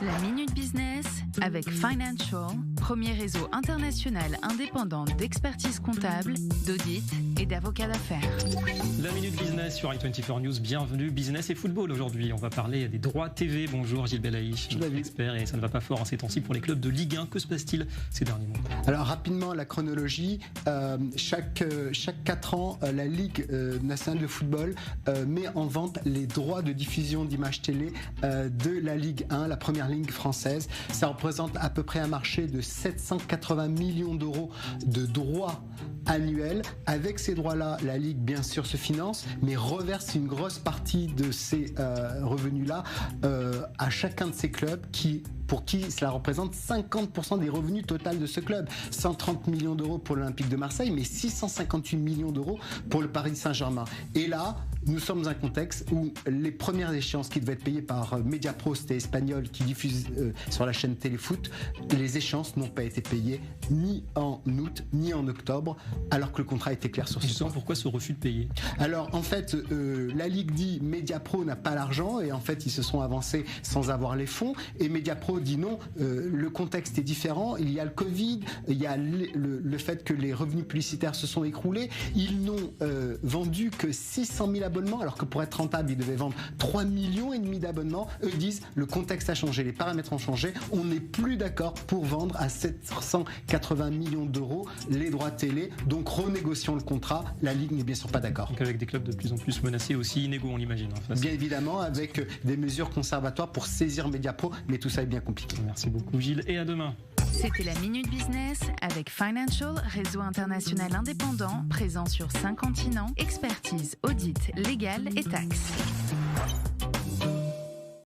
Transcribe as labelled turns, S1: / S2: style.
S1: La Minute Business avec Financial, premier réseau international indépendant d'expertise comptable, d'audit et d'avocats d'affaires.
S2: La Minute Business sur i24 News, bienvenue. Business et football aujourd'hui. On va parler des droits TV. Bonjour Gilles Belaïch, notre expert, et ça ne va pas fort en ces temps-ci pour les clubs de Ligue 1. Que se passe-t-il ces derniers mois?
S3: Alors rapidement, la chronologie. Chaque 4 ans, la Ligue nationale de football met en vente les droits de diffusion d'images télé de la Ligue 1, la première ligue française. Ça représente à peu près un marché de 780 millions d'euros de droits annuels. Avec ces droits-là, la Ligue, bien sûr, se finance, mais reverse une grosse partie de ces revenus-là à chacun de ces clubs pour qui cela représente 50% des revenus total de ce club. 130 millions d'euros pour l'Olympique de Marseille, mais 658 millions d'euros pour le Paris Saint-Germain. Et là, nous sommes dans un contexte où les premières échéances qui devaient être payées par Mediapro, c'était espagnol, qui diffuse sur la chaîne Téléfoot, les échéances n'ont pas été payées ni en août, ni en octobre, alors que le contrat était clair sur ce point.
S2: Pourquoi ce refus de payer?
S3: Alors, en fait, la Ligue dit Mediapro n'a pas l'argent, et en fait, ils se sont avancés sans avoir les fonds, et Mediapro dit non, le contexte est différent, il y a le Covid, il y a le fait que les revenus publicitaires se sont écroulés, ils n'ont vendu que 600 000 abonnements, alors que pour être rentable, ils devaient vendre 3,5 millions d'abonnements. Eux disent, le contexte a changé, les paramètres ont changé, on n'est plus d'accord pour vendre à 780 millions d'euros les droits télé, donc renégocions le contrat, la Ligue n'est bien sûr pas d'accord.
S2: Donc avec des clubs de plus en plus menacés, aussi inégaux, on l'imagine.
S3: Bien évidemment, avec des mesures conservatoires pour saisir Mediapro, mais tout ça est bien compliqué.
S2: Merci beaucoup Gilles, et à demain.
S1: C'était la Minute Business avec Financial, réseau international indépendant, présent sur 5 continents, expertise, audit, légal et taxes.